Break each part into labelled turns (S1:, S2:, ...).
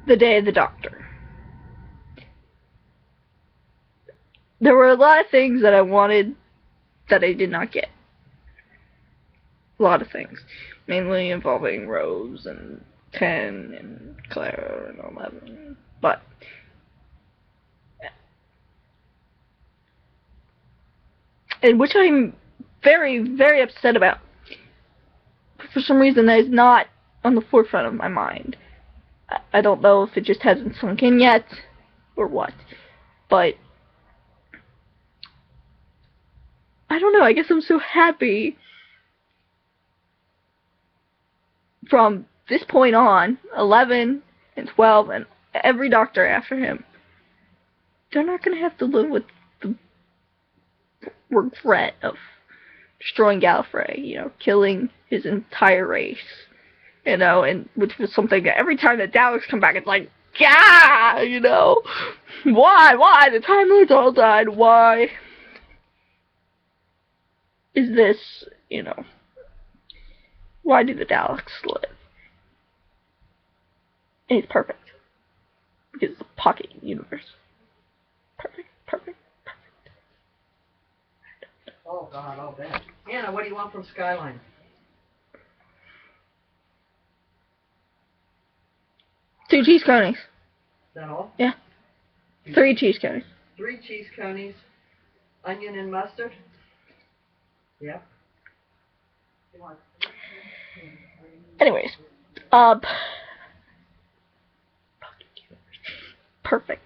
S1: The Day of the Doctor. There were a lot of things that I wanted that I did not get. A lot of things. Mainly involving Rose and 10 and Clara and 11. But and which I'm very, very upset about. For some reason, that is not on the forefront of my mind. I don't know if it just hasn't sunk in yet, or what. But I don't know, I guess I'm so happy from this point on, 11 and 12 and every Doctor after him, they're not going to have to live with the regret of destroying Gallifrey, killing his entire race, and which was something that every time the Daleks come back, it's like, yeah, why, the Time Lords all died, why is this, why do the Daleks live? And it's perfect, because it's a pocket universe. Perfect.
S2: Oh, God, all bad. Anna, what do you want from Skyline?
S1: Two cheese conies.
S2: Is that all?
S1: Yeah. 3 cheese conies.
S2: 3 cheese conies, onion and mustard? Yeah.
S1: Anyways, perfect.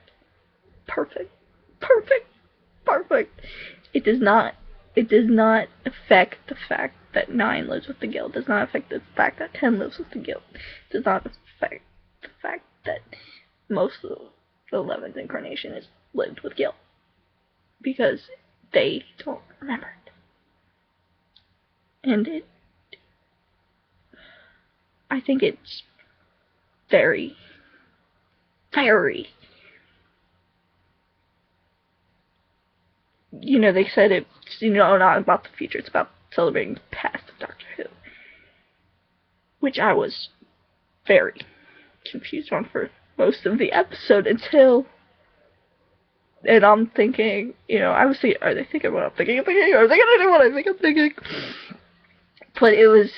S1: It does not affect the fact that 9 lives with the Guild. It does not affect the fact that 10 lives with the Guild. It does not affect the fact that most of the 11th incarnation is lived with Guild. Because they don't remember it. And I think it's very they said it's, not about the future, it's about celebrating the past of Doctor Who. Which I was very confused on for most of the episode until, and I'm thinking, I was thinking, are they thinking what I'm thinking? Are they going to do what I think I'm thinking? But it was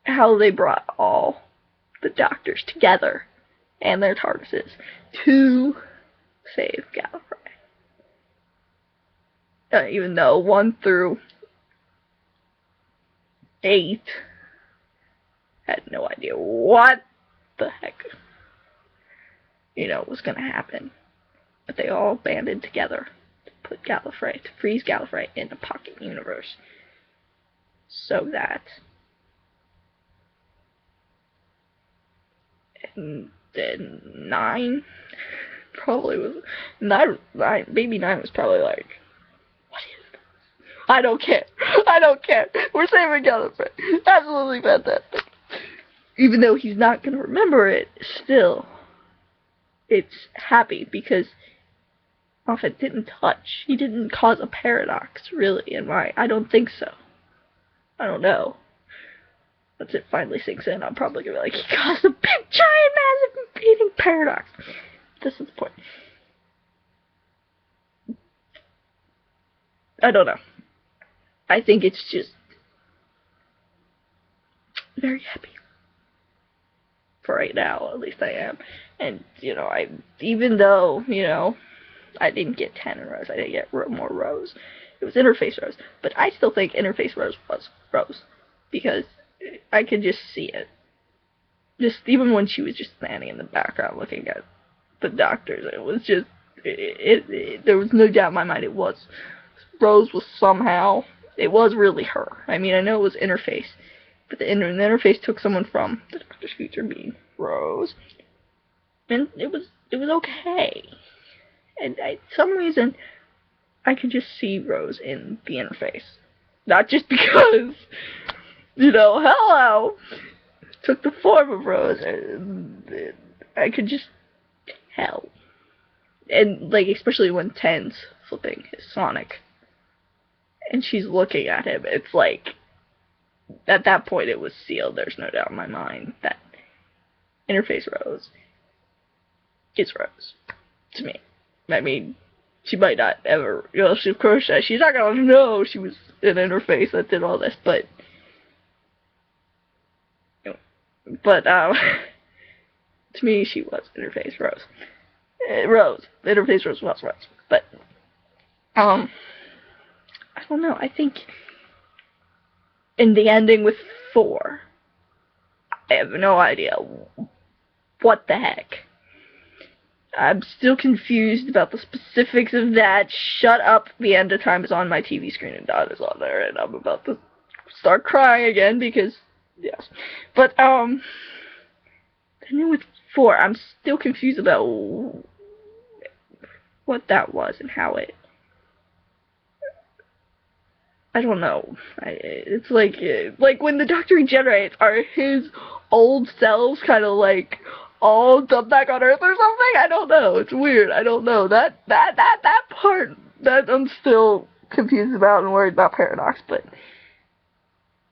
S1: how they brought all the Doctors together and their TARDISes to save Gallifrey. Even though 1 through 8 had no idea what the heck, was going to happen. But they all banded together to freeze Gallifrey in a pocket universe. So that and then 9 probably was 9 baby 9 was probably like, what is this? I don't care. We're saving Gallifrey. Absolutely fantastic. Even though he's not gonna remember it, still it's happy because Moffat didn't touch. He didn't cause a paradox, really, in my I don't think so. I don't know. Once it finally sinks in, I'm probably gonna be like, he caused a big, giant, massive, beating paradox. This is the point. I don't know. I think it's just very happy. For right now, at least I am. And, even though, I didn't get 10 in Rose, I didn't get more Rose. It was Interface Rose. But I still think Interface Rose was Rose. Because I could just see it. Just even when she was just standing in the background looking at the Doctors, it was just, there was no doubt in my mind it was. Rose was somehow, it was really her. I mean, I know it was Interface, but the Interface took someone from the Doctor's future being Rose, and it was okay. And some reason, I could just see Rose in the Interface. Not just because, hello, took the form of Rose, and I could just tell. And, especially when 10's flipping his Sonic, and she's looking at him, it's like, at that point it was sealed. There's no doubt in my mind that Interface Rose is Rose, to me. I mean, she might not ever, of course, she's not gonna know she was an interface that did all this, but, to me, she was interface Rose. Interface Rose was Rose, but, I don't know, I think in the ending with 4, I have no idea what the heck. I'm still confused about the specifics of that. Shut up, the end of time is on my TV screen and Dot is on there, and I'm about to start crying again because, yes. But, then with 4, I'm still confused about what that was and how it, I don't know. It's like when the Doctor regenerates, are his old selves kind of like all dumped back on Earth or something? I don't know. It's weird. I don't know. That part that I'm still confused about and worried about Paradox, but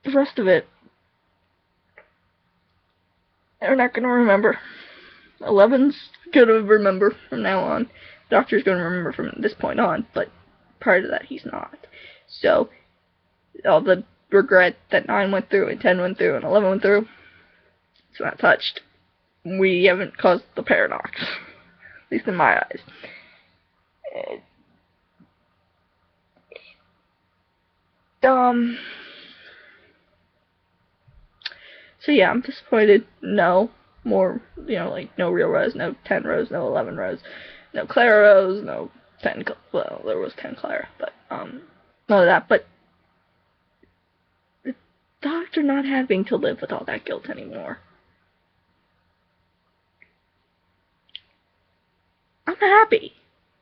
S1: the rest of it, they're not gonna remember. 11's gonna remember from now on. Doctor's gonna remember from this point on, but prior to that, he's not. So, all the regret that 9 went through, and 10 went through, and 11 went through, it's not touched. We haven't caused the paradox, at least in my eyes. So yeah, I'm disappointed. No more, like, no real Rose, no 10 Rose, no 11 Rose, no Clara Rose, no 10, well, there was 10 Clara, but, none of that, but the Doctor not having to live with all that guilt anymore. I'm happy.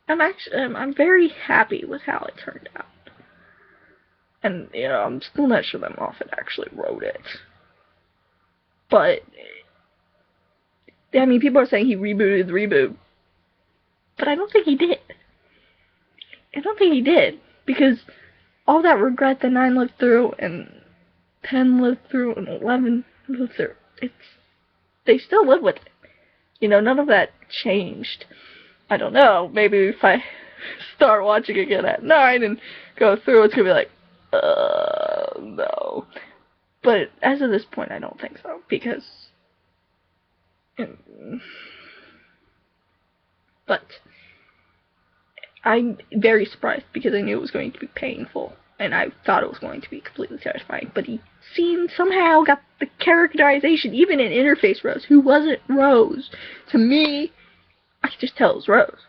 S1: I'm very happy with how it turned out. And, I'm still not sure that Moffat actually wrote it. But, I mean, people are saying he rebooted the reboot. But I don't think he did. I don't think he did. Because all that regret that 9 lived through, and 10 lived through, and 11 lived through, they still live with it. None of that changed. I don't know, maybe if I start watching again at 9 and go through, it's gonna be like, no. But as of this point, I don't think so, because, but I'm very surprised because I knew it was going to be painful, and I thought it was going to be completely satisfying, but he somehow got the characterization, even in Interface Rose, who wasn't Rose. To me, I could just tell it was Rose.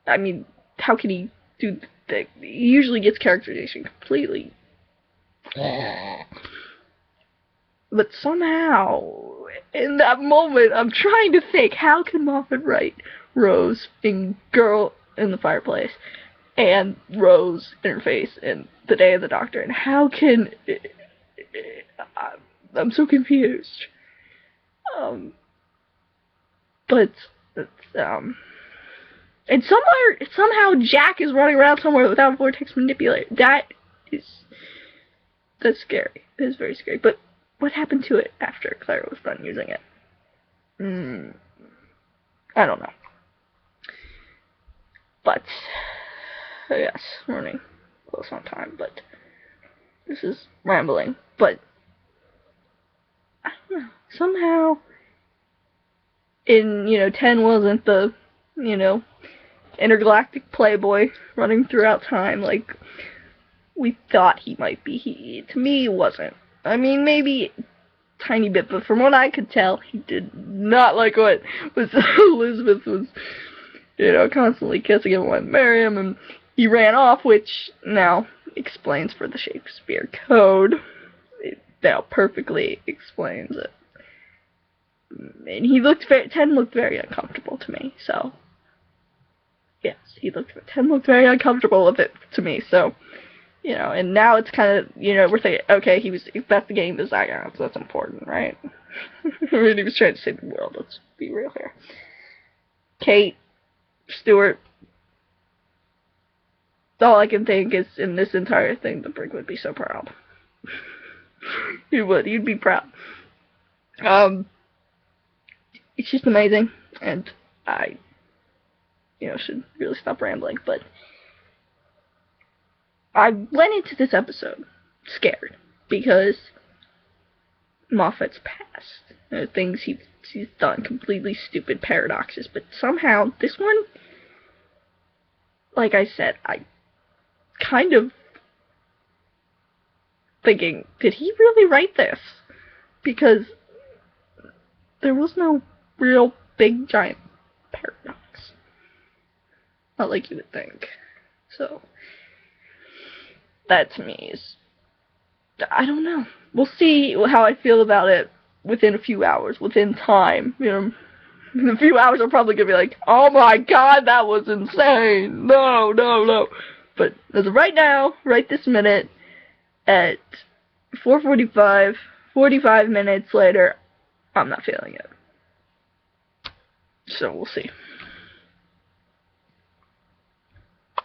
S1: I mean, how can he do that? He usually gets characterization completely. But somehow, in that moment, I'm trying to think, how can Moffat write Rose in Girl in the Fireplace and Rose Interface in The Day of the Doctor? And how can... I'm so confused. But... and somehow Jack is running around somewhere without a vortex manipulator. That's scary. It is very scary. But what happened to it after Clara was done using it? I don't know. But, yes, running close on time, but this is rambling. But, I don't know. Somehow, 10 wasn't the, intergalactic playboy running throughout time like we thought he might be. To me, he wasn't. I mean, maybe a tiny bit, but from what I could tell, he did not like what Elizabeth was, constantly kissing him and wanted to marry him, and he ran off, which now explains for the Shakespeare Code. It now perfectly explains it. And 10 looked very uncomfortable to me, so... Yes, 10 looked very uncomfortable with it to me, so, and now it's kind of, we're thinking, okay, that's the game designer, so that's important, right? I mean, he was trying to save the world, let's be real here. Kate, Stewart, all I can think is, in this entire thing, the Brig would be so proud. He'd be proud. It's just amazing, and should really stop rambling, but I went into this episode scared because Moffat's past, things he's done, completely stupid paradoxes, but somehow this one, like I said, I kind of thinking, did he really write this? Because there was no real big giant paradox. Not like you would think. So, that to me is, I don't know. We'll see how I feel about it within a few hours, within time. In a few hours I'm probably going to be like, oh my god, that was insane. No, no, no. But as of right now, right this minute, at 4:45, 45 minutes later, I'm not feeling it. So we'll see.